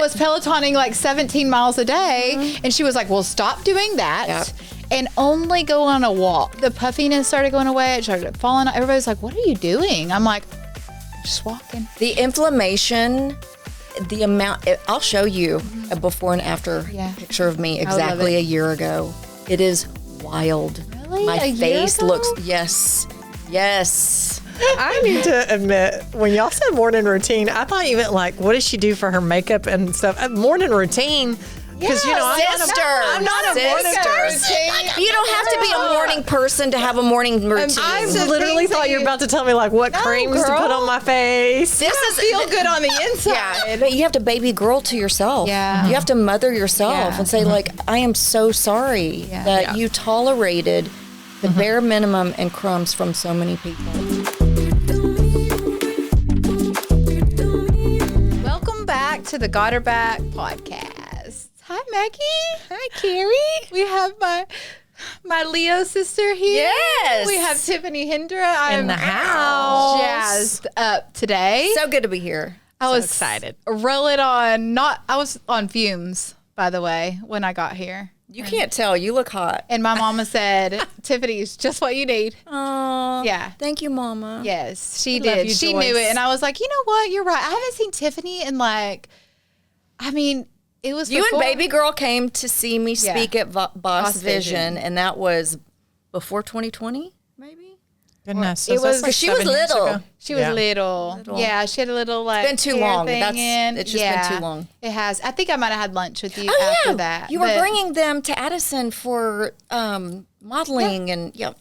was Pelotoning like 17 miles a day. And she was like, well, stop doing that. Yep. And only go on a walk. The puffiness started going away. It started falling. Everybody's like, what are you doing? I'm like, just walking. The inflammation, the amount, I'll show you a before and after picture of me exactly a year ago. It is wild. Really? My face ago? looks, yes. I need to admit, when y'all said morning routine, I thought you meant like, what does she do for her makeup and stuff? Morning routine. Because, I'm not a morning person. You don't have to be a morning person to have a morning routine. I literally thought you were about to tell me like what creams to put on my face. This is feel good on the inside. Yeah, but you have to baby girl to yourself. Yeah. You have to mother yourself and say like, I am so sorry that you tolerated the bare minimum and crumbs from so many people. Welcome back to the Got Her Back podcast. Hi, Maggie. Hi, Carrie. We have my Leo sister here. Yes. We have Tiffany Hendra. In the house. Jazzed up today. So good to be here. I was excited. Rolling on, I was on fumes, by the way, when I got here. You can't tell. You look hot. And my mama said, Tiffany's just what you need. Oh, Yeah. Thank you, Mama. Yes, she love did. you, She Joyce. knew it. And I was like, you know what? You're right. I haven't seen Tiffany in it was You before. and baby girl came to see me speak at Boss Vision, and that was before 2020, maybe? Goodness. It was- like she was 7 years little. ago. She was little. Yeah, she had a little like. been too hair long. thing It's just been too long. It has. I think I might have had lunch with you after that. You were but- bringing them to Addison for modeling and Yeah,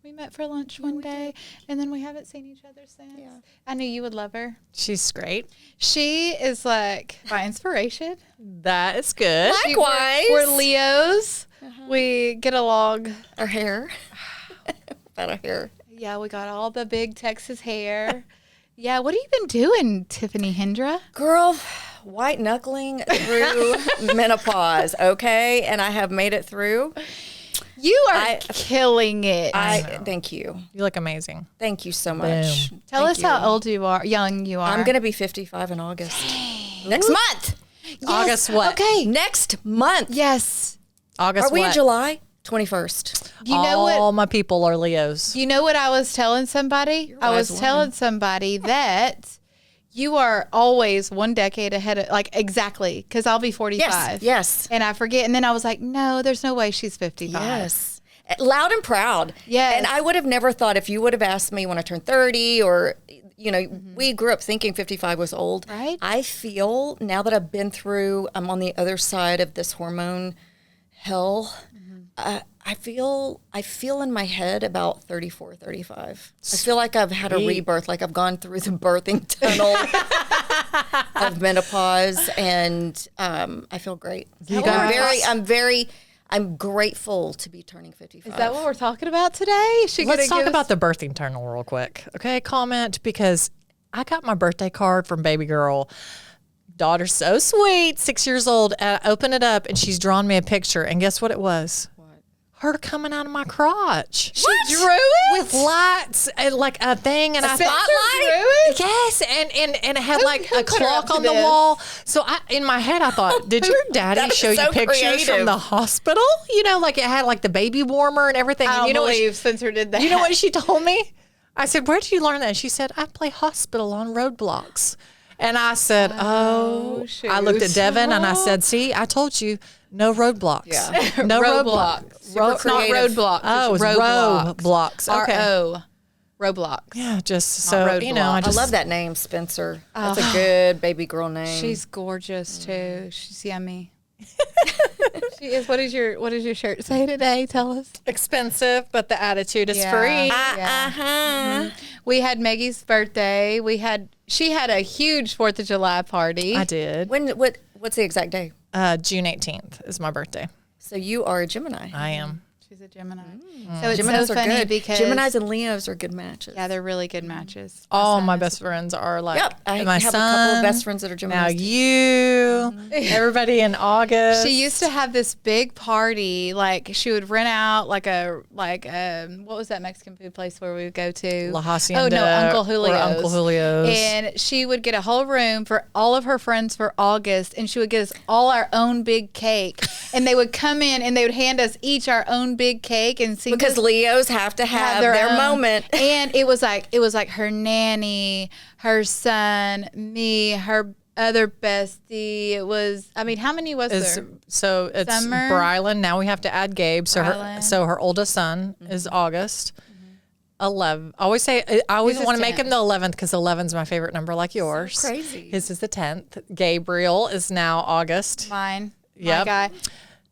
we met for lunch one day, and then we haven't seen each other since. Yeah. I knew you would love her. She's great. She is like my inspiration. That is good. Likewise. We're Leos. We get along. Our hair. About our hair. Yeah, we got all the big Texas hair. Yeah, what have you been doing, Tiffany Hendra? Girl, white-knuckling through menopause, okay? And I have made it through. You are killing it. Thank you. You look amazing. Thank you so much. Tell Thank us how you. old you are, young you are. I'm going to be 55 in August. Next month. Yes. August what? Okay. Next month. Yes. August Are we what? in July? 21st. You know what? All my people are Leos. You know what I was telling somebody? I was wise telling somebody that you are always one decade ahead of, like, exactly, because I'll be 45. Yes. And I forget. And then I was like, no, there's no way she's 55. Yes. Loud and proud. Yes. And I would have never thought if you would have asked me when I turned 30 or, we grew up thinking 55 was old. Right. I feel now that I've been through, I'm on the other side of this hormone hell. I feel in my head about 34, 35. I feel like I've had a rebirth, like I've gone through the birthing tunnel of menopause, and I feel great. I'm grateful to be turning 55. Is that what we're talking about today? Let's talk about the birthing tunnel real quick. Okay, comment, because I got my birthday card from baby girl. Daughter's so sweet, 6 years old. I open it up and she's drawn me a picture, and guess what it was? Her coming out of my crotch. She drew it? With lights and like a thing, and I Spencer thought, drew it? yes, and it had like who a put her up clock to on the this? wall. So in my head I thought, did your daddy That is show you so pictures creative. from the hospital? Like it had like the baby warmer and everything. I And don't you know what? believe Spencer did that. You know what she told me? I said, where did you learn that? She said, I play hospital on roadblocks. And I said, shoot. I looked at Devin and I said, see, I told you, no roadblocks. Yeah. No Roadblocks. roadblocks. Not creative. roadblocks. Oh, it's roadblocks. Okay. R-O. Roblox. Yeah, just so, roadblocks. I love that name, Spencer. That's a good baby girl name. She's gorgeous too. She's yummy. She is. What is your shirt say today? Tell us. expensive, but the attitude is Yeah. free. Yeah. We had Maggie's birthday. She had a huge 4th of July party. I did. What's the exact day? June 18th is my birthday. So you are a Gemini. I am. She's a Gemini. So it's Geminis so are funny good. because Geminis and Leos are good matches. yeah, they're really good matches. All my best friends are like, Yep. I my have son, a couple of best friends that are Geminis. now too. you. Everybody in August. She used to have this big party. Like she would rent out like what was that Mexican food place where we would go to? La Hacienda. Oh no, Uncle Julio's. Or Uncle Julio's. And she would get a whole room for all of her friends for August, and she would get us all our own big cake. And they would come in and they would hand us each our own big cake and sing Because Leos have to have their own moment. And it was like her nanny, her son, me, her other bestie. It was, I mean, how many was there? So it's Summer. Brylan. Now we have to add Gabe. So Brylan. her oldest son is August. 11. I always His is want to make 10th. him the 11th because 11's my favorite number, like yours. So crazy. His is the 10th. Gabriel is now August. Mine. Yep. My guy.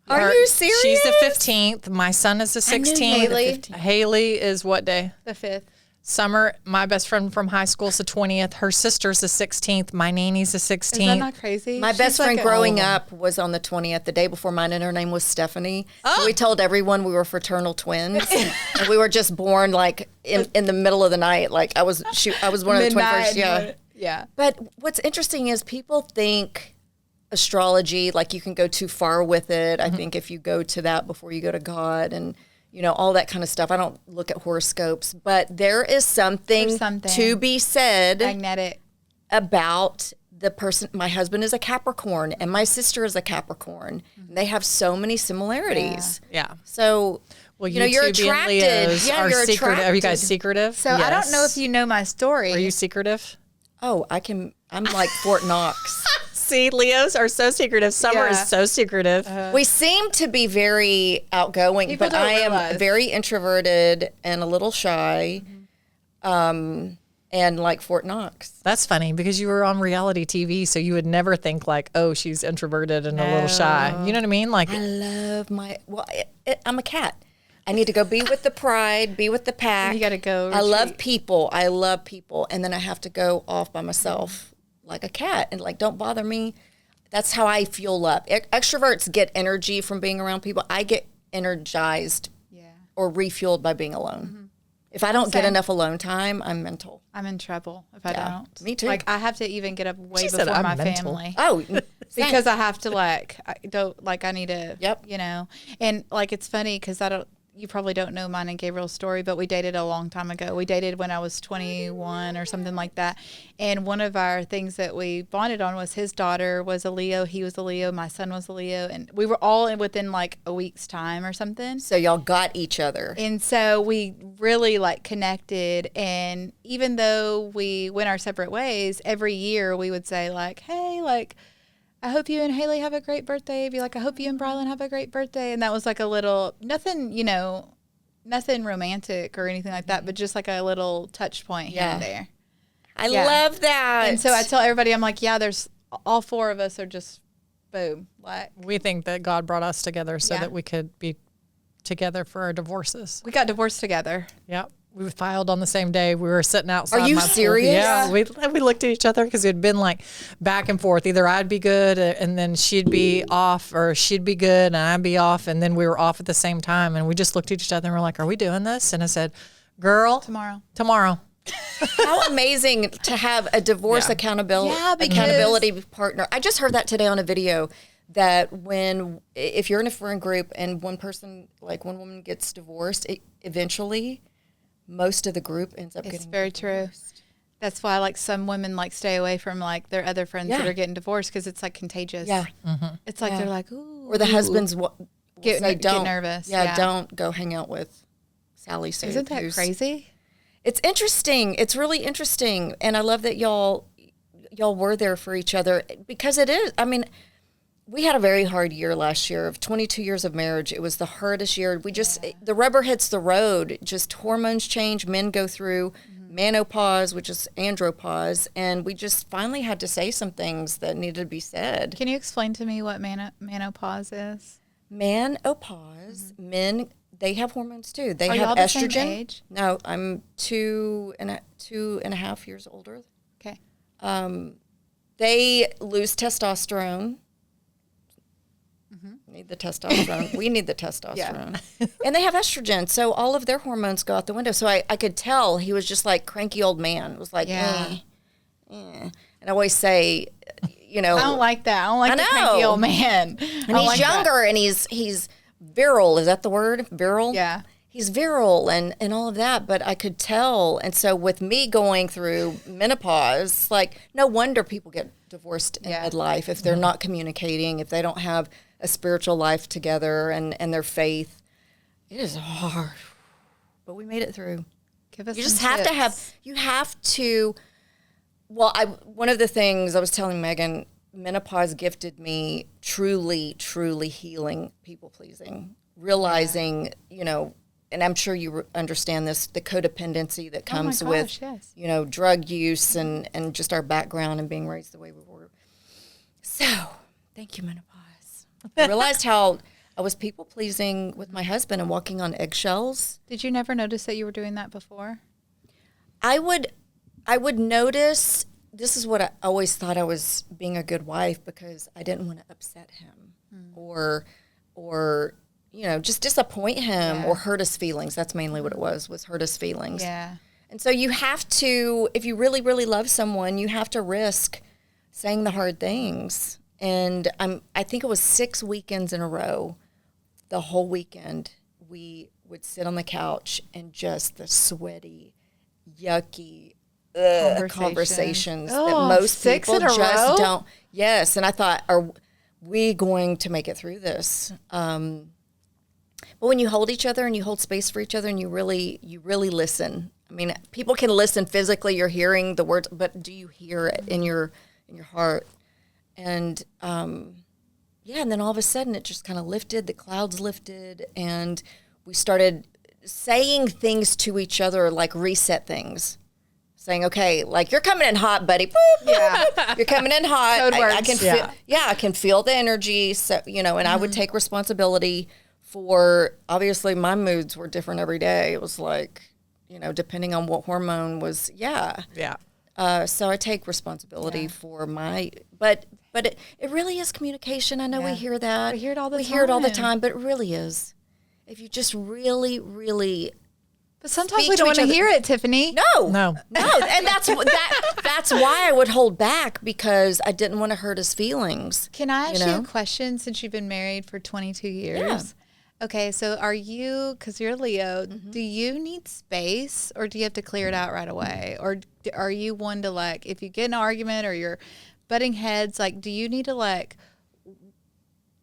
Are you serious? She's the 15th. My son is the 16th. Haley. Haley is what day? The 5th. Summer, my best friend from high school, is the 20th. Her sister's the 16th. My nanny's the 16th. Is that not crazy? My She's best like friend a- growing up was on the 20th, the day before mine, and her name was Stephanie. Oh. So we told everyone we were fraternal twins, and we were just born like in the middle of the night. Like I was one of the Midnight 21st. Yeah. Yeah. But what's interesting is people think astrology, like you can go too far with it. I think if you go to that before you go to God and, all that kind of stuff. I don't look at horoscopes, but there is something, to be said Magnetic. about the person. My husband is a Capricorn and my sister is a Capricorn. And they have so many similarities. Yeah. So, Well, you're two being attracted. Leos Yeah, are you're secretive. attracted. Are you guys secretive? So I don't know if you know my story. Are you secretive? Oh, I'm like Fort Knox. See, Leos are so secretive. Summer Yeah. is so secretive. We seem to be very outgoing, People but don't I am realize. very introverted and a little shy, and like Fort Knox. That's funny because you were on reality TV, so you would never think like, oh, she's introverted and a little shy. You know what I mean? Like, I love I'm a cat. I need to go be with the pride, be with the pack. You gotta go I love retreat. people. I love people. And then I have to go off by myself like a cat and like, don't bother me. That's how I fuel up. Extroverts get energy from being around people. I get energized or refueled by being alone. If I don't get Same. enough alone time, I'm mental. I'm in trouble if I don't. Me too. Like I have to even get up way She said before I'm my mental. family. Oh, Because I have to I need to, Yep. and like, it's funny because you probably don't know mine and Gabriel's story, but we dated a long time ago. We dated when I was 21 or something like that. And one of our things that we bonded on was his daughter was a Leo. He was a Leo. My son was a Leo. And we were all within like a week's time or something. so y'all got each other. And so we really like connected. And even though we went our separate ways, every year we would say like, hey, like, I hope you and Haley have a great birthday. Be like, I hope you and Brylan have a great birthday. And that was like a little, nothing romantic or anything like that, but just like a little touch point here and there. I Yeah. love that. And so I tell everybody, I'm like, yeah, there's all four of us are just boom. Like we think that God brought us together so Yeah. that we could be together for our divorces. we got divorced together. Yep. We filed on the same day. We were sitting outside. Are you my pool. serious? Yeah. We looked at each other because it had been like back and forth. Either I'd be good and then she'd be off, or she'd be good and I'd be off, and then we were off at the same time. And we just looked at each other and we're like, "Are we doing this?" And I said, "Girl, Tomorrow. How amazing to have a divorce Yeah. accountability partner. I just heard that today on a video that if you're in a friend group and one woman gets divorced, eventually most of the group ends up It's getting very true. That's why like some women like stay away from like their other friends that Yeah. are getting divorced because it's like contagious. Yeah. It's like Yeah. they're like, ooh. Or the husbands will Get say, get nervous. Yeah, don't go hang out with Sally Sue. Isn't that crazy? It's interesting. It's really interesting. And I love that y'all were there for each other, because it is. I mean, we had a very hard year last year. Of 22 years of marriage, it was the hardest year. The rubber hits the road. Just hormones change. Men go through menopause, which is andropause. And we just finally had to say some things that needed to be said. Can you explain to me what menopause is? Menopause, men, they have hormones too. They Are have y'all the same estrogen. age? No, I'm two and a half years older. Okay. They lose testosterone. Need the testosterone. We need the testosterone. And they have estrogen. So all of their hormones go out the window. So I could tell he was just like cranky old man. It was like, Yeah. And I always say, you know. I don't like that. I don't like the cranky old man. And he's younger and he's virile. Is that the word? Virile? Yeah. He's virile and all of that, but I could tell. And so with me going through menopause, like, no wonder people get divorced in midlife if they're not communicating, if they don't have a spiritual life together and their faith. It is hard, but we made it through. Give us You some just have to one of the things I was telling Megan, menopause gifted me truly, truly healing people pleasing, realizing, you know, and I'm sure you understand this, the codependency that comes with, you know, drug use and just our background and being raised the way we were. So, thank you, menopause. I realized how I was people pleasing with my husband and walking on eggshells. Did you never notice that you were doing that before? I would notice, this is what I always thought I was being a good wife because I didn't want to upset him or you know, just disappoint him or hurt his feelings. That's mainly what it was hurt his feelings. Yeah. And so you have to, if you really, really love someone, you have to risk saying the hard things. And I think it was 6 weekends in a row, the whole weekend, we would sit on the couch and just the sweaty, yucky conversations that most people just don't. Yes. And I thought, are we going to make it through this? But when you hold each other and you hold space for each other and you really listen. I mean, people can listen physically, you're hearing the words, but do you hear it in your heart? And and then all of a sudden it just kind of lifted, the clouds lifted, and we started saying things to each other, like reset things. Saying, okay, like, you're coming in hot, buddy. Boop, boop, you're coming in hot. Code words. I can feel, I can feel the energy. So, you know, and I would take responsibility for, obviously my moods were different every day. It was like, you know, depending on what hormone was, so I take responsibility for my, but it really is communication. I know we hear that. We hear it all the time. We hear it all the time, but it really is. If you just really, really. But sometimes we don't want to hear it, Tiffany. No. And that's why I would hold back, because I didn't want to hurt his feelings. Can I ask you a question, since you've been married for 22 years? Yeah. Okay, so are you, because you're Leo, do you need space, or do you have to clear it out right away? Or are you one to, like, if you get in an argument or you're butting heads, like, do you need to, like...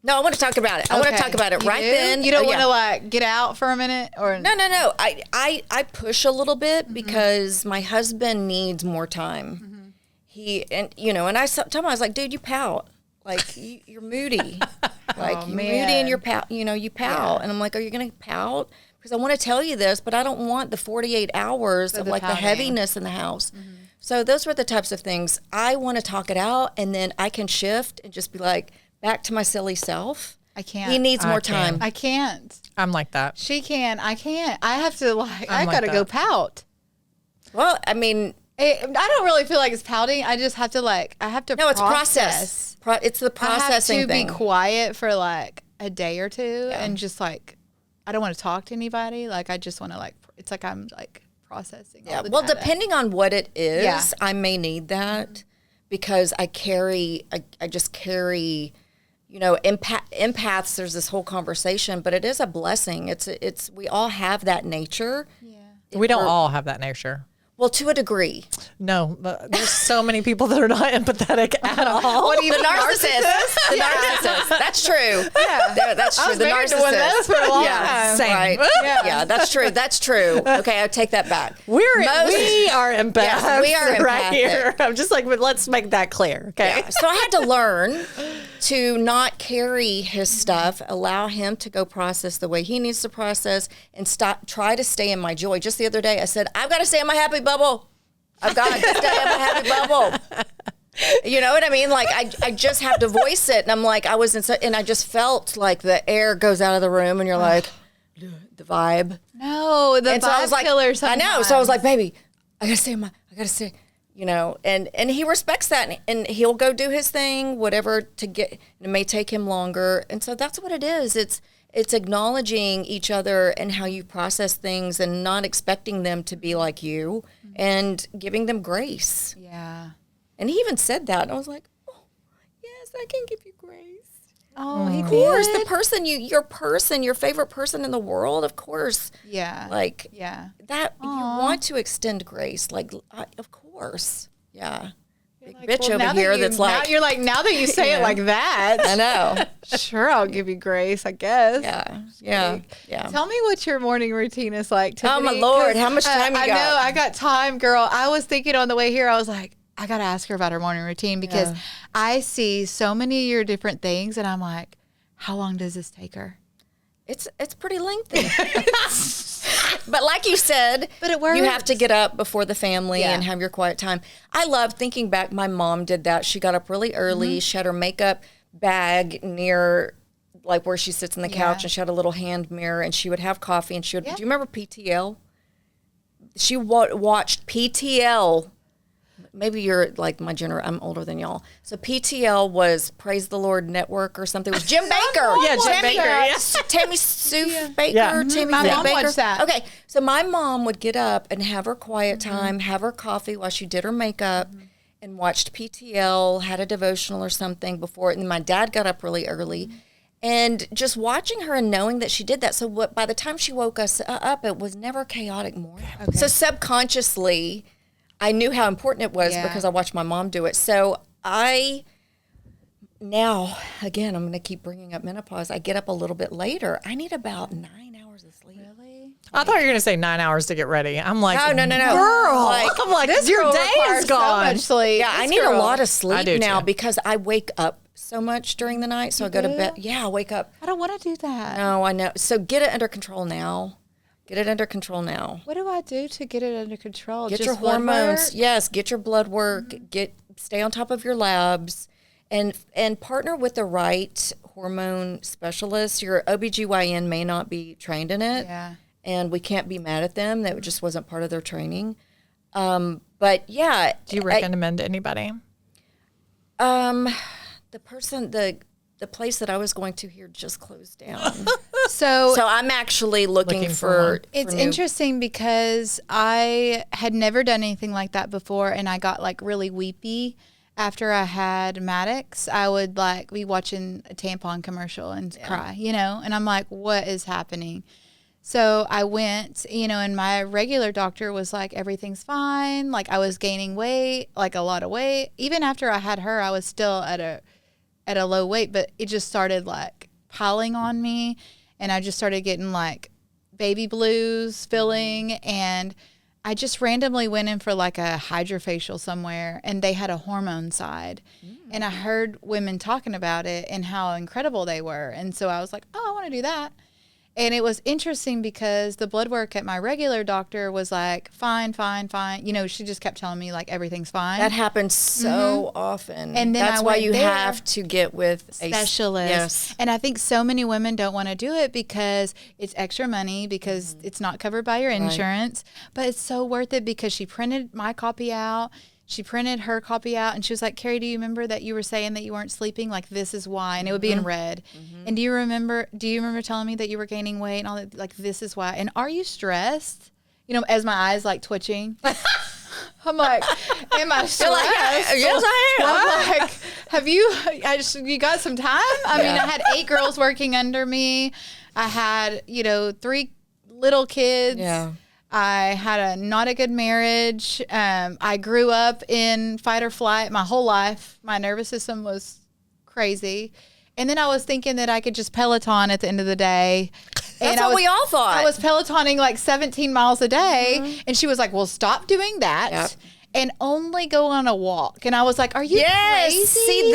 No, I want to talk about it. I want to talk about it right then. You don't want to, like, get out for a minute? Or No. I push a little bit because my husband needs more time. And I told him, I was like, dude, you pout. Like, you're moody. Like, you're moody and you're pout. You know, you pout. And I'm like, are you going to pout? Because I want to tell you this, but I don't want the 48 hours of, like, the heaviness in the house. So those were the types of things. I want to talk it out, and then I can shift and just be like, back to my silly self. I can't. He needs more time. I can't. I'm like that. She can. I can't. I have to, like, I got to go pout. Well, I mean... I don't really feel like it's pouting. I just have to, like, No, it's process. It's the processing thing. I have to be quiet for, like, a day or two and just, like, I don't want to talk to anybody. Like, I just want to, like, it's like I'm, like, processing all the well, data. depending on what it is, I may need that because I just carry... You know, empaths, there's this whole conversation, but it is a blessing. It's we all have that nature. Yeah. We don't all have that nature. Well, to a degree. No, but there's so many people that are not empathetic at all. What do you mean? The narcissist. The narcissist. That's true. Yeah. That's true. The narcissist. For a long time. Same. Right. Yeah, that's true. That's true. Okay, I'll take that back. We are empaths. Yes, we are right empathic. here. I'm just like, but let's make that clear. Okay. Yeah. So I had to learn to not carry his stuff, allow him to go process the way he needs to process, and try to stay in my joy. Just the other day, I said, I've got to stay in my happy bubble. I've got to stay in my happy bubble. You know what I mean? Like, I just have to voice it. And I'm like, and I just felt like the air goes out of the room, and you're like, the vibe. No, the vibe killer sometimes. I know. So I was like, baby, I got to stay. You know, and he respects that, and he'll go do his thing, whatever to get. It may take him longer, and so that's what it is. It's acknowledging each other and how you process things, and not expecting them to be like you, and giving them grace. Yeah. And he even said that, and I was like, oh, I can give you grace. Oh, he Of course, did? the person your favorite person in the world, of course. Yeah. Like, yeah. that you want to extend grace. Like, of course. Yeah. Big Like, bitch well, over now here that you, that's like, now you're like, now that you say it like I that, know. sure, I'll give you grace, I guess. Yeah. Tell me what your morning routine is like, Tiffany. Oh, my Lord. 'Cause, How much time you I got? know, I got time, girl. I was thinking on the way here, I was like, I got to ask her about her morning routine because I see so many of your different things and I'm like, how long does this take her? It's pretty lengthy. But like you said, But it works. you have to get up before the family Yeah. and have your quiet time. I love thinking back. My mom did that. She got up really early. She had her makeup bag near like where she sits on the couch, and she had a little hand mirror, and she would have coffee, and she would, do you remember PTL? She watched PTL. Maybe you're like my I'm older than y'all. So PTL was Praise the Lord Network or something. It was Jim Baker. Yeah, Jim Baker, yes. Tammy Sue Baker. Yeah. Tammy My Sue mom Baker. watched that. Okay, so my mom would get up and have her quiet time, have her coffee while she did her makeup, and watched PTL, had a devotional or something before it. And my dad got up really early. And just watching her and knowing that she did that. So by the time she woke us up, it was never a chaotic morning. Okay. So subconsciously, I knew how important it was because I watched my mom do it. So now, again, I'm going to keep bringing up menopause. I get up a little bit later. I need about 9 hours of sleep. Really? I thought you were going to say 9 hours to get ready. I'm like, No. girl. I'm like, your day is gone. So much sleep. Yeah, I need a lot of I sleep do now too. because I wake up so much during the night. So I go to bed. Yeah, I wake up. I don't want to do that. No, I know. So get it under control now. Get it under control now. What do I do to get it under control? Get Just your blood hormones. work? Yes, get your blood work. Stay on top of your labs, and partner with the right hormone specialist. Your OBGYN may not be trained in it, and we can't be mad at them. That just wasn't part of their training. But yeah, Do you recommend to anybody? The place that I was going to here just closed down. So So I'm actually looking for it's new- interesting because I had never done anything like that before, and I got like really weepy after I had Maddox. I would like be watching a tampon commercial and cry, and I'm like, what is happening? So I went, and my regular doctor was like, everything's fine. Like I was gaining weight, like a lot of weight. Even after I had her, I was still at a low weight, but it just started like piling on me. And I just started getting like baby blues feeling. And I just randomly went in for like a hydrofacial somewhere, and they had a hormone side. And I heard women talking about it and how incredible they were. And so I was like, oh, I want to do that. And it was interesting because the blood work at my regular doctor was like, fine. She just kept telling me like everything's fine. That happens so often. And then that's I why went you there. have to get with a Specialist. Yes. And I think so many women don't want to do it because it's extra money, because it's not covered by your insurance. But it's so worth it because she printed my copy out. She printed her copy out, and she was like, Carrie, do you remember that you were saying that you weren't sleeping? Like, this is why. And it would be in red. And do you remember telling me that you were gaining weight and all that? Like, this is why. And are you stressed? As my eyes like twitching. I'm like, am I stressed? Yes, I am. I'm like, have you got some time? I mean, I had 8 girls working under me. I had, 3 little kids. Yeah. I had not a good marriage. I grew up in fight or flight my whole life. My nervous system was crazy. And then I was thinking that I could just Peloton at the end of the day. That's what we all thought. I was Pelotoning like 17 miles a day. And she was like, well, stop doing that and only go on a walk. And I was like, are you crazy? See,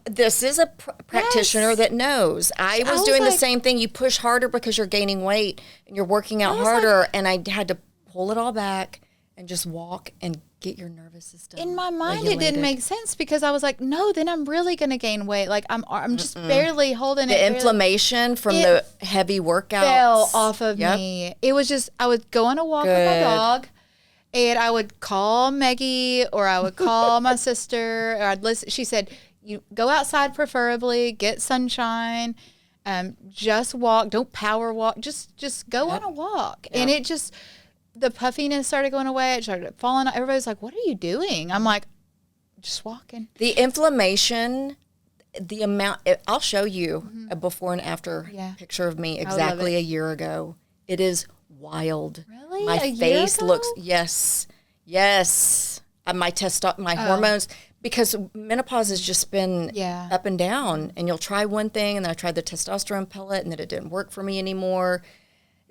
this is a practitioner that knows. I was doing the same thing. You push harder because you're gaining weight and you're working out harder. And I had to pull it all back and just walk and get your nervous system in my mind regulated. It didn't make sense because I was like, no, then I'm really going to gain weight. Like I'm just barely holding the inflammation from the heavy workouts fell off of me. It was just, I would go on a walk with my dog, and I would call Maggie, or I would call my sister, or I'd listen. She said, you go outside preferably, get sunshine, just walk, don't power walk, just go on a walk. And it just, the puffiness started going away. It started falling. Everybody's like, what are you doing? I'm like, just walking. The inflammation the amount, I'll show you a before and after picture of me exactly a year ago. It is wild. Really? My A year face ago? looks, yes. My hormones, because menopause has just been up and down, and you'll try one thing, and then I tried the testosterone pellet, and then it didn't work for me anymore.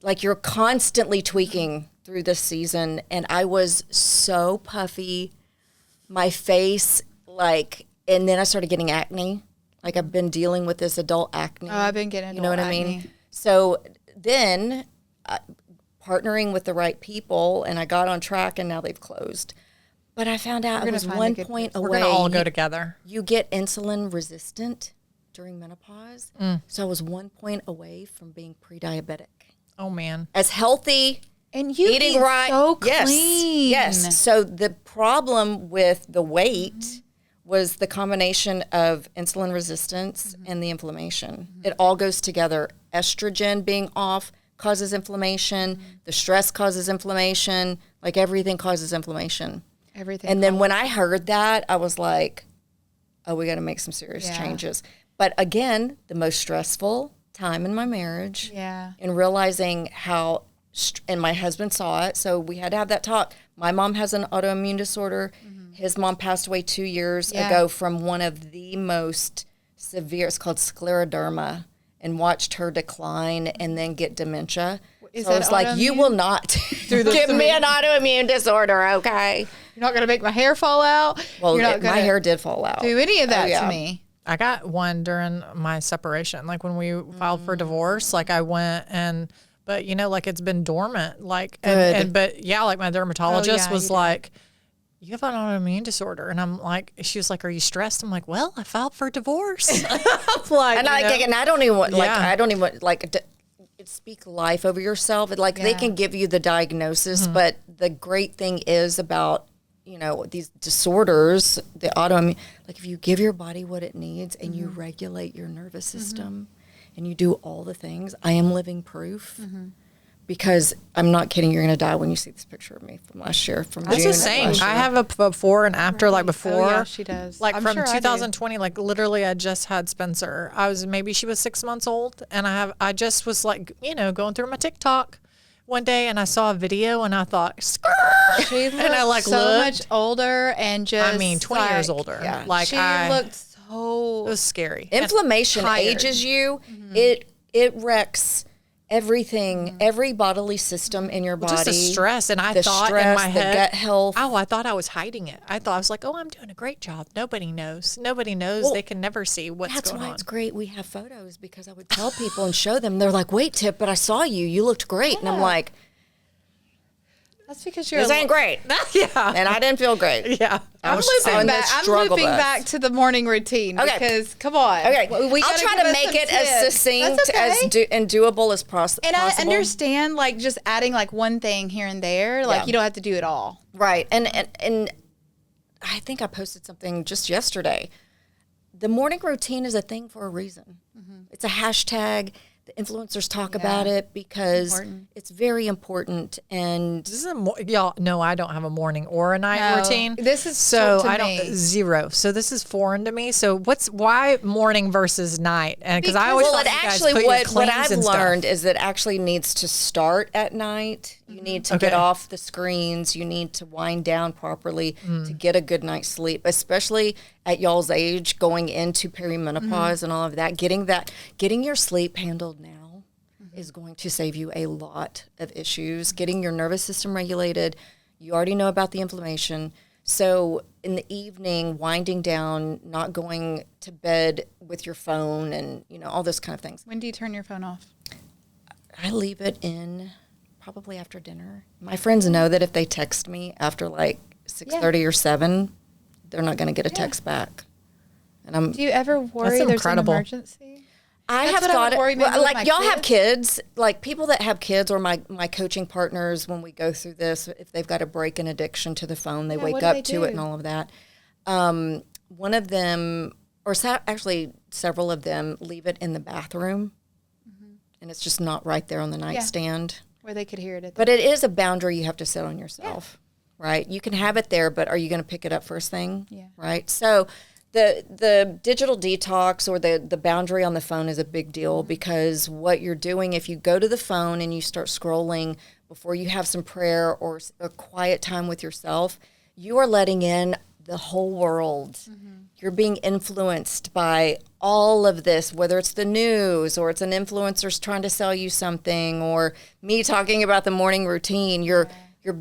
Like, you're constantly tweaking through this season, and I was so puffy, my face, like, and then I started getting acne. Like, I've been dealing with this adult acne. Oh, I've been getting You know what acne. I mean? So then, partnering with the right people, and I got on track, and now they've closed. But I found out I was 1 point away. We're going to all go together. You get insulin resistant during menopause. So I was 1 point away from being pre-diabetic. Oh, man. As healthy, And you eating eat right. so Yes, clean. yes. So the problem with the weight was the combination of insulin resistance and the inflammation. It all goes together. Estrogen being off causes inflammation. The stress causes inflammation. Like, everything causes inflammation. Everything. And then when I heard that, I was like, oh, we got to make some serious changes. But again, the most stressful time in my marriage. Yeah. And realizing how, and my husband saw it, so we had to have that talk. My mom has an autoimmune disorder. His mom passed away 2 years ago from one of the most severe, it's called scleroderma, and watched her decline and then get dementia. So I was like, you will not give me an autoimmune disorder, okay? You're not going to make my hair fall out. Well, You're not my hair did fall out. do any of that to me. I got one during my separation. Like, when we filed for divorce, like, I went but you know, like, it's been dormant. Like, but yeah, like, my dermatologist was like, you have an autoimmune disorder. And I'm like, she was like, are you stressed? I'm like, well, I filed for divorce. Like, and I don't even want, speak life over yourself. Like, they can give you the diagnosis, but the great thing is about, you know, these disorders, the autoimmune, like, if you give your body what it needs and you regulate your nervous system and you do all the things, I am living proof. Because I'm not kidding, you're going to die when you see this picture of me from last year. From That's June the same. of last I year. have a before and after, like, before. Oh, yeah, she does. Like, I'm from sure I do. 2020, like, literally, I just had Spencer. Maybe she was 6 months old, and I just was, like, you know, going through my TikTok one day, and I saw a video, and I thought, "Skrrr!" She looked and I, like, so looked. much older and just, I mean, 20 years older. Yeah. Like, she it looked so was scary. Inflammation tired. ages you. It wrecks everything, every bodily system in your body. Just the stress, and I the thought stress, in my the head, gut health. oh, I thought I was hiding it. I was like, oh, I'm doing a great job. Nobody knows. Nobody knows. Well, they can never see what's That's going why on. it's great we have photos, because I would tell people and show them. They're like, wait, Tip, but I saw you. You looked great. And I'm like, That's because you're this ain't great. Yeah. And I didn't feel great. Yeah. I'm looping back to the morning routine because, come on. Okay, we I'll gotta try give to us make some it as tips. succinct That's okay. and doable as possible. And I understand, like, just adding, like, one thing here and there. Like, you don't have to do it all. Right. And I think I posted something just yesterday. The morning routine is a thing for a reason. It's a hashtag. The influencers talk about it because it's very important. And This is y'all know I don't have a morning or a night routine. This is so to I don't me. zero. So this is foreign to me. So why morning versus night? And because I always well, thought it you guys actually put your what cleans I've and stuff. learned is it actually needs to start at night. You need to get off the screens. You need to wind down properly to get a good night's sleep, especially at y'all's age, going into perimenopause and all of that. Getting your sleep handled now is going to save you a lot of issues. Getting your nervous system regulated. You already know about the inflammation. So in the evening, winding down, not going to bed with your phone and, you know, all those kind of things. When do you turn your phone off? I leave it in probably after dinner. My friends know that if they text me after like 6:30 or 7, they're not going to get a text back. And Do you ever worry there's incredible. an emergency? I have what I thought would worry maybe with my like y'all have kids, like people that have kids or my coaching partners, when we go through this, if they've got a break in addiction to the phone, they wake up to it and all of that. One of them, actually several of them, leave it in the bathroom and it's just not right there on the nightstand. Where they could hear it. But it is a boundary you have to set on yourself, right? You can have it there, but are you going to pick it up first thing? Yeah. Right? So The digital detox or the boundary on the phone is a big deal, because what you're doing, if you go to the phone and you start scrolling before you have some prayer or a quiet time with yourself, you are letting in the whole world. You're being influenced by all of this, whether it's the news or it's an influencer's trying to sell you something, or me talking about the morning routine. You're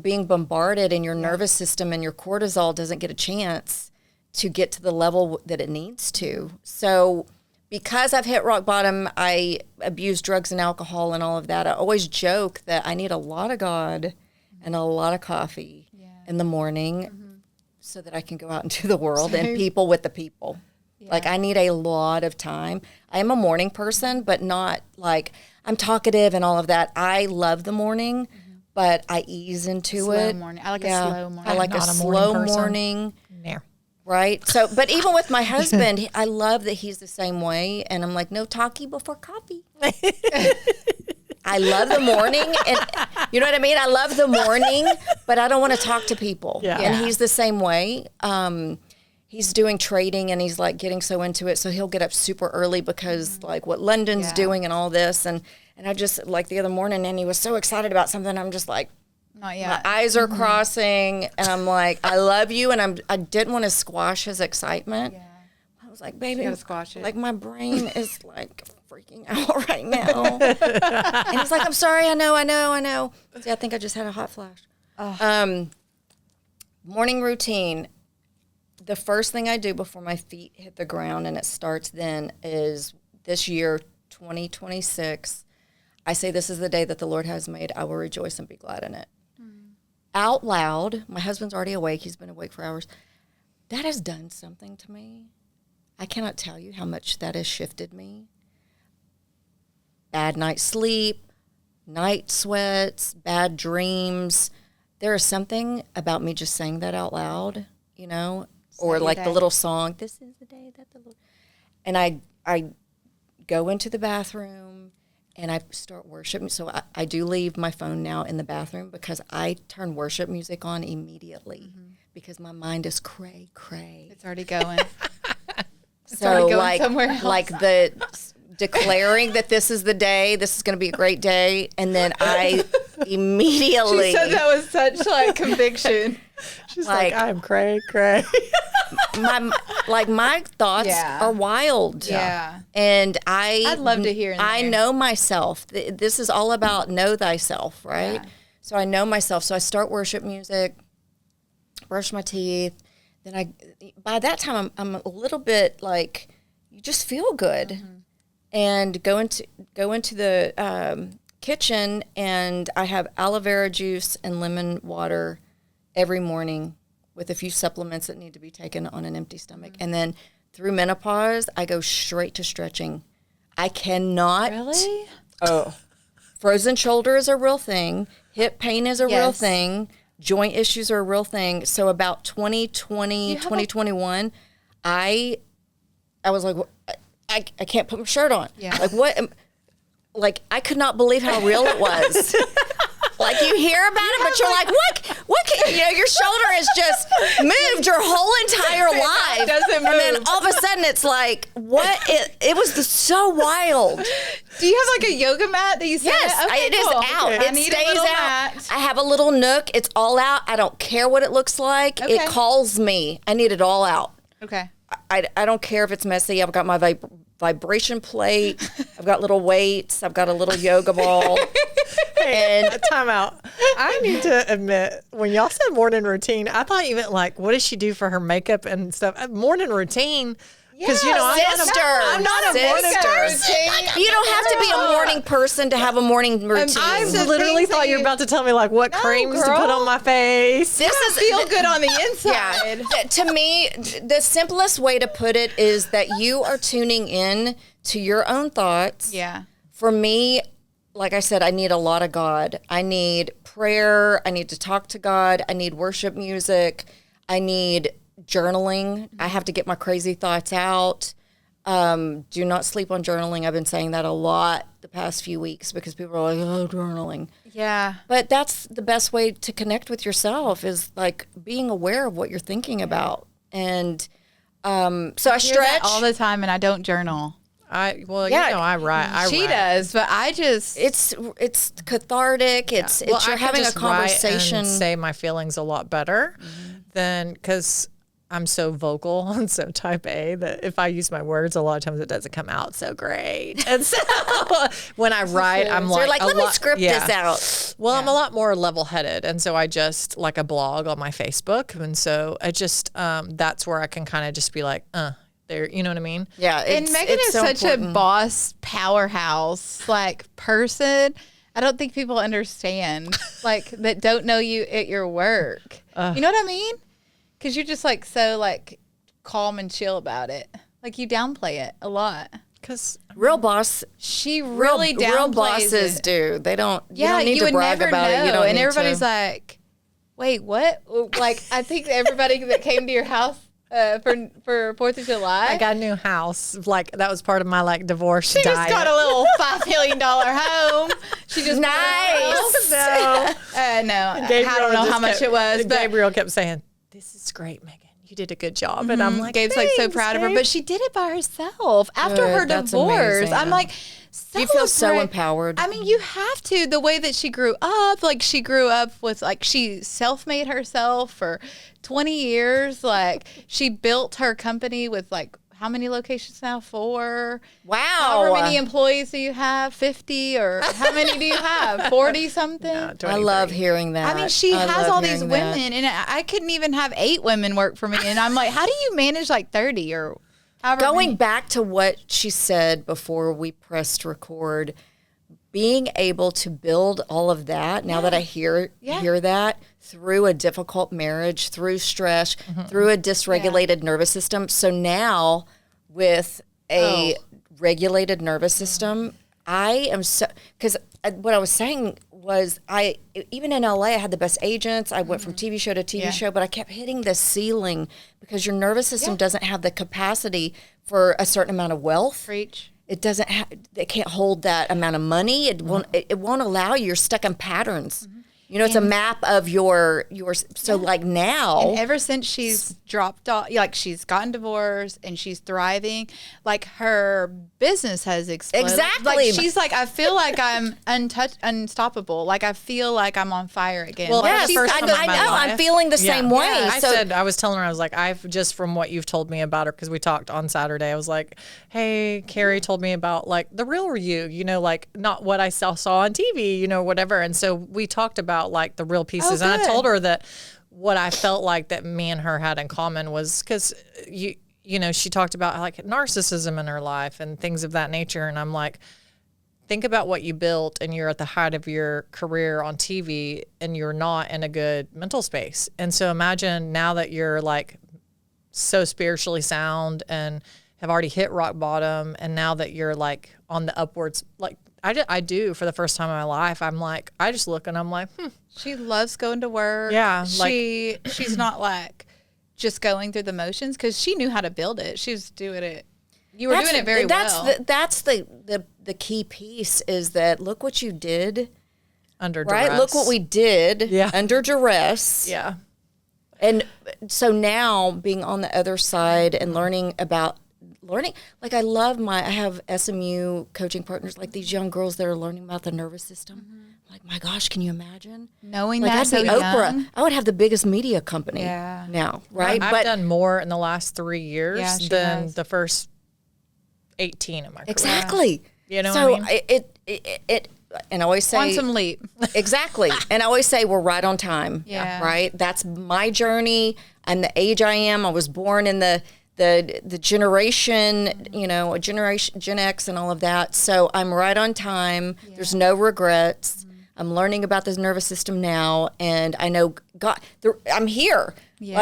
being bombarded, and your nervous system and your cortisol doesn't get a chance to get to the level that it needs to. So because I've hit rock bottom, I abuse drugs and alcohol and all of that. I always joke that I need a lot of God and a lot of coffee in the morning so that I can go out into the world and people with the people. Yeah. Like, I need a lot of time. I am a morning person, but not like I'm talkative and all of that. I love the morning, but I ease into slow it. Morning. I like a slow morning. I like a slow morning. Yeah. Right. So, but even with my husband, I love that he's the same way. And I'm like, no talkie before coffee. I love the morning. And you know what I mean? I love the morning, but I don't want to talk to people. Yeah. And he's the same way. He's doing trading, and he's like getting so into it. So he'll get up super early because like what London's doing and all this. And I just, like, the other morning, and he was so excited about something. I'm just like, not yet. my eyes are crossing, and I'm like, I love you, and I didn't want to squash his excitement. Yeah. I was like, baby, you gotta squash it. Like, my brain is like freaking out right now. And he's like, I'm sorry, I know. See, I think I just had a hot flash. Morning routine. The first thing I do before my feet hit the ground, and it starts then, is this year, 2026. I say, this is the day that the Lord has made. I will rejoice and be glad in it. Out loud. My husband's already awake. He's been awake for hours. That has done something to me. I cannot tell you how much that has shifted me. Bad night's sleep, night sweats, bad dreams. There is something about me just saying that out loud, you know, or like the little song, this is the day that the Lord. And I go into the bathroom, and I start worship. So I do leave my phone now in the bathroom, because I turn worship music on immediately, because my mind is cray. It's already going. So already going somewhere else. Like the declaring that this is the day, this is going to be a great day, and then I immediately. She said that with such like conviction. She's like, I'm cray. my thoughts are wild. Yeah. And I'd love to hear. I know myself. This is all about know thyself, right? Yeah. So I know myself. So I start worship music, brush my teeth. Then by that time, I'm a little bit like, you just feel good. And go into the kitchen, and I have aloe vera juice and lemon water every morning, with a few supplements that need to be taken on an empty stomach. And then through menopause, I go straight to stretching. I cannot. Really? Oh. Frozen shoulder is a real thing. Hip pain is a real thing. Joint issues are a real thing. So about 2020, 2021, I was like, I can't put my shirt on. Yeah. Like, what? Like, I could not believe how real it was. Like, you hear about it, but you're like, what you know, your shoulder has just moved your whole entire life. It doesn't move. And then all of a sudden it's like, what? It was so wild. Do you have like a yoga mat that you sit Yes, at? Okay, it is cool. out. Okay. It stays out. I have a little nook. It's all out. I don't care what it looks like. Okay. It calls me. I need it all out. Okay. I don't care if it's messy. I've got my vibration plate. I've got little weights. I've got a little yoga ball. And time out. I need to admit, when y'all said morning routine, I thought you meant like, what does she do for her makeup and stuff? Morning routine. Because I'm not a morning person. You don't have to be a morning person to have a morning routine. I literally thought you were about to tell me like what creams to put on my face. This is feel good on the inside. Yeah. To me, the simplest way to put it is that you are tuning in to your own thoughts. Yeah. For me, like I said, I need a lot of God. I need prayer. I need to talk to God. I need worship music. I need journaling. I have to get my crazy thoughts out. Do not sleep on journaling. I've been saying that a lot the past few weeks because people are like, oh, journaling. Yeah. But that's the best way to connect with yourself, is like being aware of what you're thinking about. And So I hear that stretch all the time, and I don't journal. I write. She does, but I just It's cathartic. It's Well, you're I could having a just write conversation. and say my feelings a lot better than because I'm so vocal and so type A that if I use my words, a lot of times it doesn't come out so great. And so when I write, I'm So you're like, let me script this out. Well, I'm a lot more level-headed, and so I just like a blog on my Facebook, and so I just that's where I can kind of just be like, there, you know what I mean? Yeah, and Megan is so such important. a boss powerhouse person. I don't think people understand like that don't know you at your work. You know what I mean? Because you're just like so like calm and chill about it. Like you downplay it a lot. Because Real boss, She really downplays real bosses it. do. They don't. Yeah, you don't need you to would brag never about know. it. You don't And need everybody's to. like, "Wait, what?" Like I think everybody that came to your house for 4th of July. I got a new house, like that was part of my like divorce She diet. just got a little $5 million home. She just Nice. No, I don't know how much it was, but Gabriel kept saying, "This is great, Megan. You did a good job." And I'm like, Gabe's like so "Thanks, proud of her, Gabe." but she did it by herself after Good, her that's divorce. amazing. I'm like, You feel so celebrate- empowered. I mean, you have to. The way that she grew up, like she grew up with, like she self-made herself for 20 years. Like she built her company with like how many locations now? 4. Wow. However many employees do you have? 50 or how many do you have? 40 something? No, I love 23. hearing that. I mean, she I has love all these hearing that. women, and I couldn't even have 8 women work for me. And I'm like, how do you manage like 30 or however Going many? back to what she said before we pressed record, being able to build all of that, now that I hear that, through a difficult marriage, through stress, through a dysregulated nervous system. So now with a regulated nervous system, I am so, because what I was saying was even in LA, I had the best agents. I went from TV show to TV show, but I kept hitting the ceiling because your nervous system doesn't have the capacity for a certain amount of wealth. Preach. It doesn't it can't hold that amount of money. It won't it won't allow you. You're stuck in patterns. You know, it's a map of your so like now. And ever since she's dropped off, like she's gotten divorced and she's thriving, like her business has exploded. Exactly. Like she's like, I feel like I'm unstoppable. Like I feel like I'm on fire again. Well, like, Yes, the first I time in my know. I'm life. feeling the same way. I So said, I was telling her, I was like, I've just from what you've told me about her, because we talked on Saturday, I was like, hey, Carrie told me about like the real you, like not what I saw on TV, whatever. And so we talked about like the real pieces. And I good. told her that what I felt like that me and her had in common was because she talked about like narcissism in her life and things of that nature. And I'm like, think about what you built and you're at the height of your career on TV and you're not in a good mental space. And so imagine now that you're like so spiritually sound and have already hit rock bottom, and now that you're like on the upwards, like I do for the first time in my life, I'm like, I just look and I'm like, she loves going to work. Yeah, she's not like just going through the motions because she knew how to build it. She was doing it. You were doing it very well. That's the key piece is that look what you did. under duress. Right? Look what we did under duress. Yeah. And so now being on the other side and learning, like I have SMU coaching partners, like these young girls that are learning about the nervous system. Like, my gosh, can you imagine? Knowing Like, that I'd so be young. Oprah. I would have the biggest media company now, right? I've done more in the last 3 years Yeah, she than has. the first 18 of my career. Exactly. You know so what I mean? it and I always say Quantum leap. exactly. And I always say we're right on time. Yeah. Right. That's my journey. I'm the age I am. I was born in the generation, generation Gen X and all of that. So I'm right on time. Yeah. There's no regrets. I'm learning about the nervous system now, and I know God. I'm here. Yeah.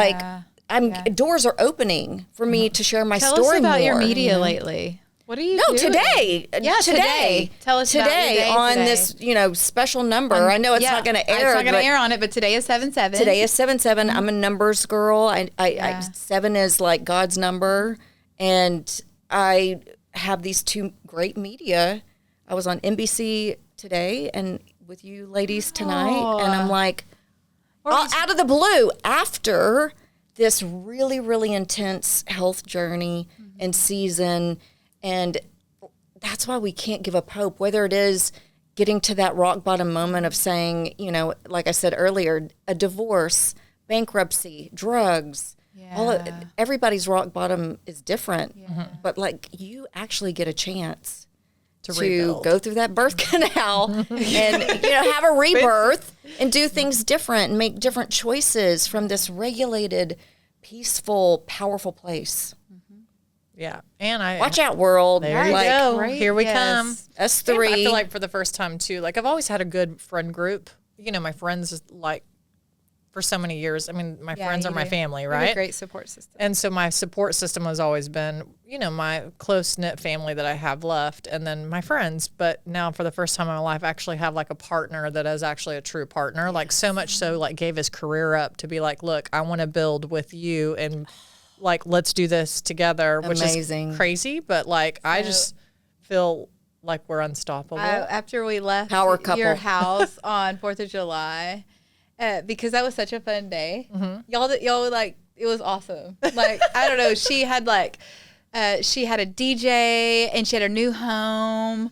Like doors are opening for me to share my Tell story us about more. your media lately. What are you doing? Today. Yeah, today. Tell us about your day on today. this, special number. I know it's not going to air. It's not going to air on it, but today is 7/7. Today is 7/7. I'm a numbers girl. I 7 is like God's number, and I have these 2 great media. I was on NBC today and with you ladies tonight, and I'm like, out of the blue after this really, really intense health journey and season. And that's why we can't give up hope, whether it is getting to that rock bottom moment of saying, you know, like I said earlier, a divorce, bankruptcy, drugs. Everybody's rock bottom is different. But like you actually get a chance to go through that birth canal and, you know, have a rebirth and do things different and make different choices from this regulated, peaceful, powerful place. Yeah. And watch out, world. There you go. Here we come. Us three. I feel like for the first time too, like I've always had a good friend group. You know, my friends, like, for so many years. I mean, my friends are my family, right? A great support system. And so my support system has always been, you know, my close-knit family that I have left, and then my friends. But now for the first time in my life, I actually have like a partner that is actually a true partner. Like so much so, like gave his career up to be like, look, I want to build with you and like, let's do this together, which is crazy. But like, I just feel like we're unstoppable. After we left your house on 4th of July, because that was such a fun day. Y'all like, it was awesome. Like, I don't know. She had a DJ and she had her new home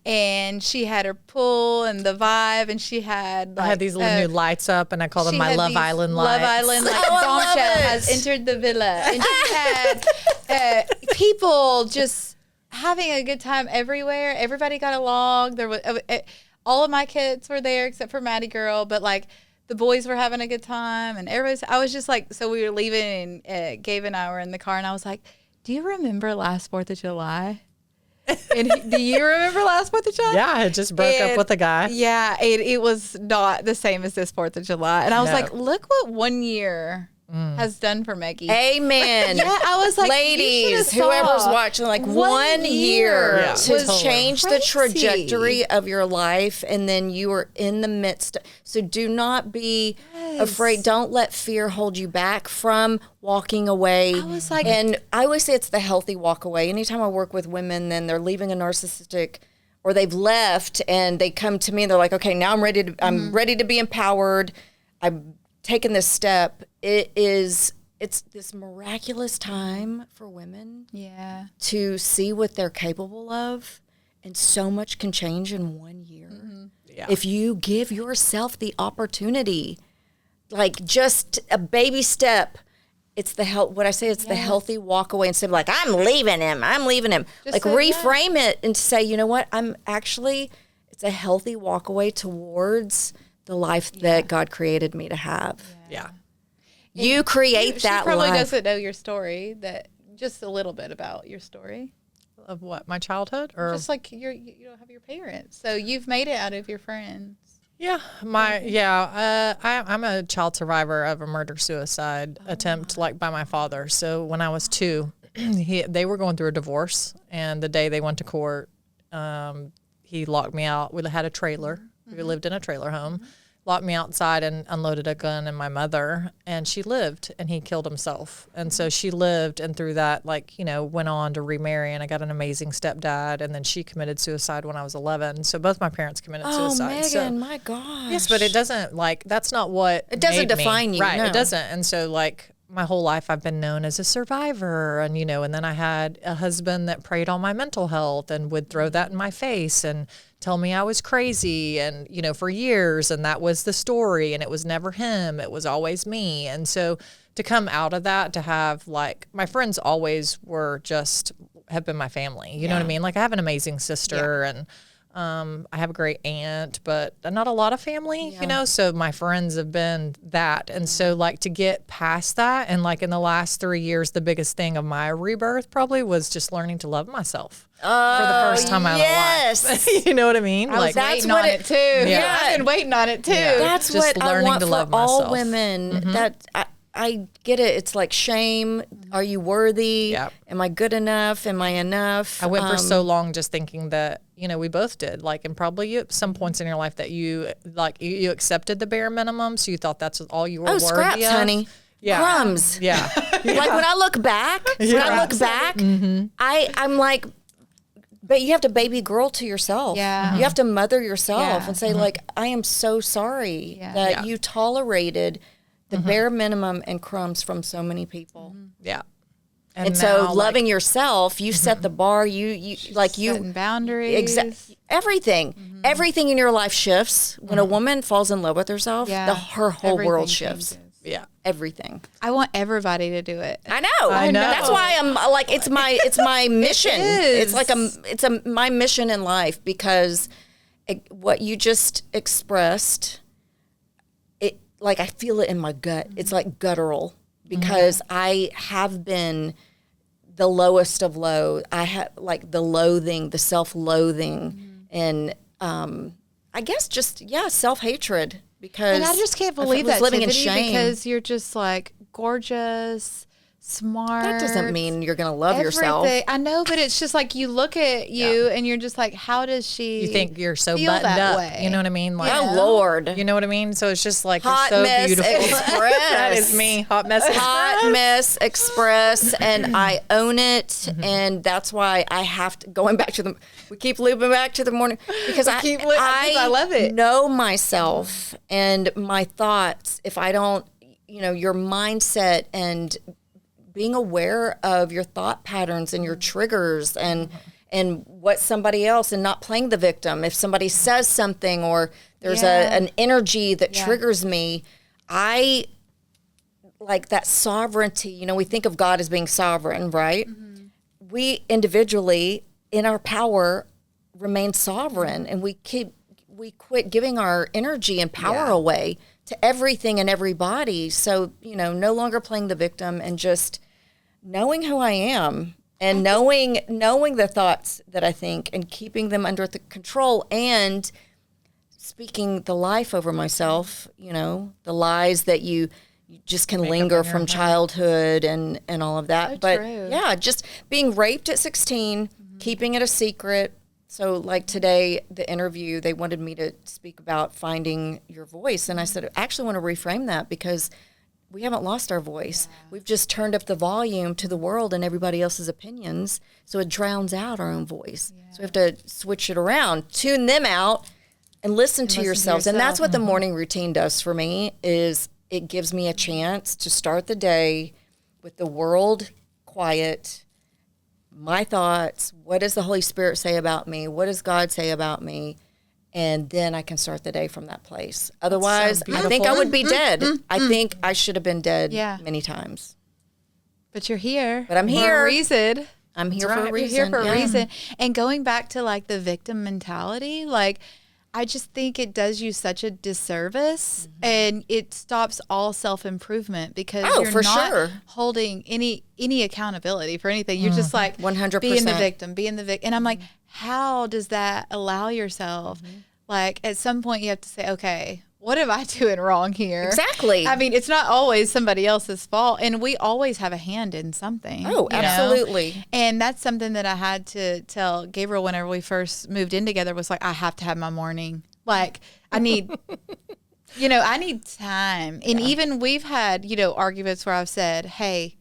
and she had her pool and the vibe and she had like, I had these little new lights up and I call them my Love Island lights. Love Island, like bombshell has entered the villa. And she had people just having a good time everywhere. Everybody got along. There was all of my kids were there except for Maddie girl, but like the boys were having a good time and I was just like, so we were leaving and Gabe and I were in the car and I was like, do you remember last 4th of July? And do you remember last 4th of July? Yeah, I just broke up with a guy. Yeah, it was not the same as this 4th of July. And I was like, look what 1 year has done for Meggie. Amen. Yeah, I was like, ladies, whoever's watching, like 1 year to change the trajectory of your life, and then you are in the midst. So do not be afraid. Don't let fear hold you back from walking away. I was like, and I always say it's the healthy walk away. Anytime I work with women, then they're leaving a narcissistic, or they've left, and they come to me and they're like, okay, now I'm ready to be empowered. I'm taking this step. It's this miraculous time for women to see what they're capable of, and so much can change in 1 year. If you give yourself the opportunity, like just a baby step. It's the what I say, it's the healthy walk away, instead of like, I'm leaving him. Just like reframe it and say, you know what, it's a healthy walk away towards the life that God created me to have. You create that life. She probably doesn't know your story, just a little bit about your story. Of what, my childhood? Or just like you don't have your parents. So you've made it out of your friends. Yeah, I'm a child survivor of a murder-suicide attempt, like by my father. So when I was 2, they were going through a divorce, and the day they went to court, he locked me out. We had a trailer. We lived in a trailer home. Locked me outside and unloaded a gun in my mother, and she lived, and he killed himself. And so she lived, and through that, like, you know, went on to remarry, and I got an amazing stepdad, and then she committed suicide when I was 11. So both my parents committed suicide. Megan, my gosh. Yes, but it doesn't, like, that's not what it doesn't define you. Right, no. It doesn't. And so, like, my whole life I've been known as a survivor, and, you know, and then I had a husband that preyed on my mental health and would throw that in my face and tell me I was crazy, and, you know, for years, and that was the story, and it was never him, it was always me. And so to come out of that, to have, like, my friends always have been my family, you know what I mean? Like, I have an amazing sister, and I have a great aunt, but not a lot of family, you know, so my friends have been that. And so, like, to get past that, and like in the last 3 years, the biggest thing of my rebirth probably was just learning to love myself for the first time in my life. You know what I mean? I was waiting on it too. Yeah, I've been waiting on it too. Yeah. That's just what I want to for love all myself. women. That I get it. It's like shame. Are you worthy? Yep. Am I good enough? Am I enough? I went for so long just thinking that, you know, we both did, like, and probably you at some points in your life that you accepted the bare minimum, so you thought that's all you were worthy scraps, of. honey. Yeah. Crumbs. Yeah. Like when I look back, I'm like, but you have to baby girl to yourself. Yeah. You have to mother yourself and say, like, I am so sorry that you tolerated the bare minimum and crumbs from so many people. Yeah. And so loving yourself, you set the bar, you setting boundaries. Everything in your life shifts. When a woman falls in love with herself, her whole world shifts. Changes. Yeah. Everything. I want everybody to do it. I know. That's why I'm like, it's my mission. It's like my mission in life, because what you just expressed, I feel it in my gut. It's like guttural, because I have been the lowest of low. I have like the loathing, the self-loathing, and I guess just self-hatred, because and I just can't believe I was that, living Tiffany, in shame. because you're just like gorgeous, smart. That doesn't mean you're going to love yourself. I know, but it's just like you look at you and you're just like, how does she? You think you're so feel buttoned that up. way? You know what I mean? Like, Oh, Lord. You know what I mean? So it's just like, Hot you're so mess beautiful. express. That is me. Hot mess express. Hot mess express, and I own it, and that's why I have to, we keep looping back to the morning, because I love it. know myself and my thoughts. If I don't, your mindset and being aware of your thought patterns and your triggers and what somebody else, and not playing the victim. If somebody says something, or there's an energy that triggers me, I like that sovereignty. We think of God as being sovereign, right? Mm-hmm. We individually, in our power, remain sovereign, and we quit giving our energy and power away to everything and everybody. So, no longer playing the victim, and just knowing who I am, and knowing the thoughts that I think, and keeping them under the control, and speaking the life over myself, the lies that you just can linger from childhood and all of that. So but true. Just being raped at 16, keeping it a secret. So like today, the interview, they wanted me to speak about finding your voice. And I said, I actually want to reframe that, because we haven't lost our voice. Yeah. We've just turned up the volume to the world and everybody else's opinions, so it drowns out our own voice. Yeah. So we have to switch it around, tune them out, and listen to yourselves. And that's what the morning routine does for me, is it gives me a chance to start the day with the world quiet, my thoughts, what does the Holy Spirit say about me? What does God say about me? And then I can start the day from that place. Otherwise, I think I would be dead. I think I should have been dead many times. But you're here. But I'm here. For a reason. I'm here for a reason. You're here for a reason. And going back to like the victim mentality, like I just think it does you such a disservice, and it stops all self-improvement, because you're not holding any accountability for anything. You're just like 100% being the victim. And I'm like, how does that allow yourself? Like at some point you have to say, okay, what am I doing wrong here? Exactly. I mean, it's not always somebody else's fault, and we always have a hand in something. Oh, absolutely. Know? And that's something that I had to tell Gabriel whenever we first moved in together, was like, I have to have my morning. Like, I need, I need time. And even we've had, arguments where I've said, hey,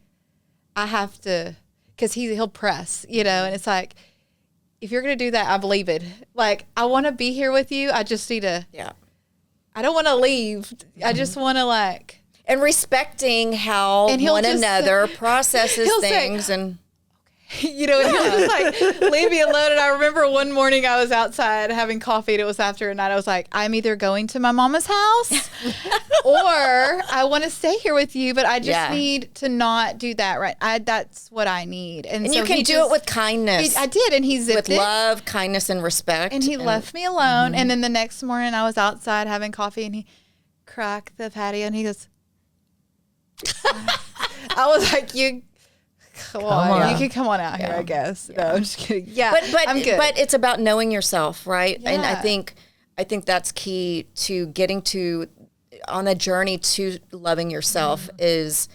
I have to, because he'll press, and it's like, if you're going to do that, I believe it. Like, I want to be here with you. I just need to. Yeah. I don't want to leave. I just want to and respecting how one another processes things and. And he'll just like leave me alone. And I remember one morning I was outside having coffee, and it was after a night. I was like, I'm either going to my mama's house or I want to stay here with you, but I just need to not do that. Right. That's what I need. And so you can do it with kindness. I did. And he zipped with love, kindness, and respect. And he left me alone. And then the next morning I was outside having coffee, and he cracked the patio, and he goes, I was like, Come on. You can come on out here, I guess. No, I'm just kidding. Yeah, but I'm good. But it's about knowing yourself, right? Yeah. And I think that's key to getting to on the journey to loving yourself is,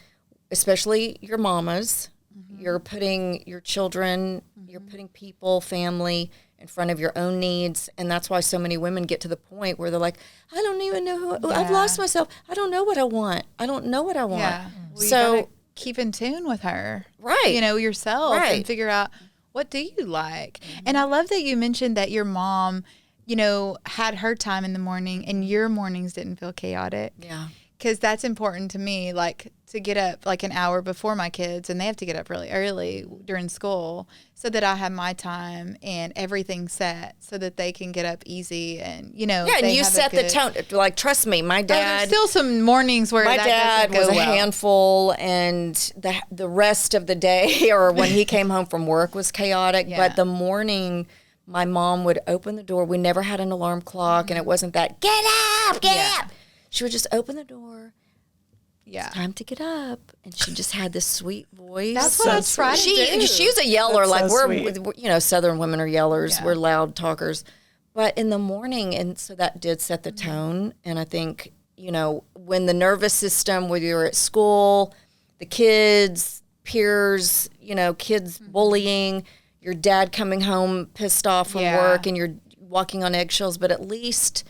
especially your mamas. You're putting your children, you're putting people, family in front of your own needs, and that's why so many women get to the point where they're like, I don't even know who I've lost myself. I don't know what I want. I don't know what I want. Yeah. Well, so keep in tune with her, right? Yourself, and figure out, what do you like. And I love that you mentioned that your mom, had her time in the morning, and your mornings didn't feel chaotic. Yeah, because that's important to me, like to get up like an hour before my kids, and they have to get up really early during school so that I have my time and everything set so that they can get up easy and, you know. Yeah, and you set the tone. Like, trust me, my dad. There's still some mornings where my that dad doesn't was go a well. handful, and the rest of the day, or when he came home from work, was chaotic. Yeah. But the morning, my mom would open the door. We never had an alarm clock, and it wasn't that, get up, get up. She would just open the door. Yeah. It's time to get up. And she just had this sweet voice. That's what I try to do. She's a yeller. That's like, so we're, sweet. you know, Southern women are yellers. Yeah. We're loud talkers. But in the morning, and so that did set the tone. And I think, you know, when the nervous system, whether you're at school, the kids, peers, you know, kids bullying, your dad coming home pissed off from work, and you're walking on eggshells, but at least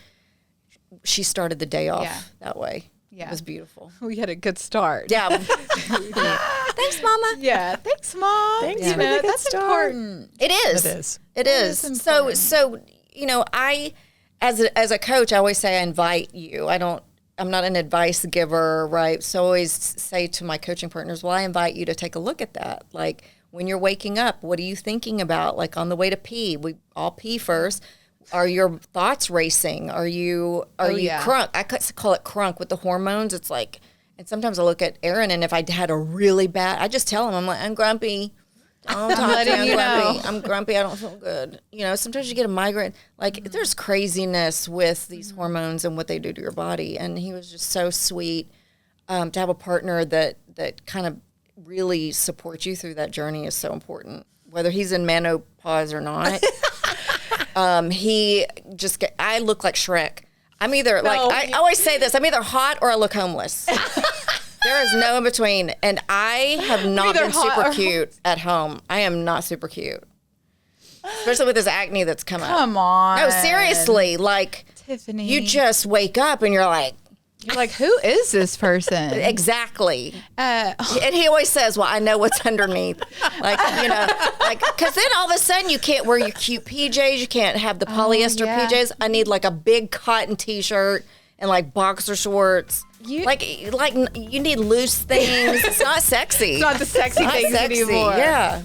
she started the day off that way. Yeah. It was beautiful. We had a good start. Yeah. Thanks, Mama. Yeah. Thanks, Mom. Thanks You for know, the good that's start. important. It is. It is. It is. is So, important. you know, I, as a coach, I always say I invite you. I'm not an advice giver, right? So I always say to my coaching partners, well, I invite you to take a look at that. Like, when you're waking up, what are you thinking about? Like, on the way to pee, we all pee first. Are your thoughts racing? Are you crunk? I call it crunk with the hormones. It's like, and sometimes I look at Aaron, and if I had a really bad, I just tell him, I'm like, I'm grumpy. Don't talk to me. letting I'm you grumpy. know. I'm grumpy. I don't feel good. You know, sometimes you get a migraine. Like, there's craziness with these hormones and what they do to your body. And he was just so sweet. To have a partner that kind of really supports you through that journey is so important. Whether he's in menopause or not. I look like Shrek. I'm either I always say this, I'm either hot or I look homeless. There is no in between. And I have not been super cute at home. I am not super cute. Especially with this acne that's come up. Come on. No, seriously. Like, Tiffany. you just wake up and you're like, who is this person? exactly. And he always says, well, I know what's underneath. Like, you know, like, because then all of a sudden you can't wear your cute PJs. You can't have the polyester PJs. I need like a big cotton T-shirt and like boxer shorts. You need loose things. It's not sexy. It's not the sexy things sexy. anymore. Yeah.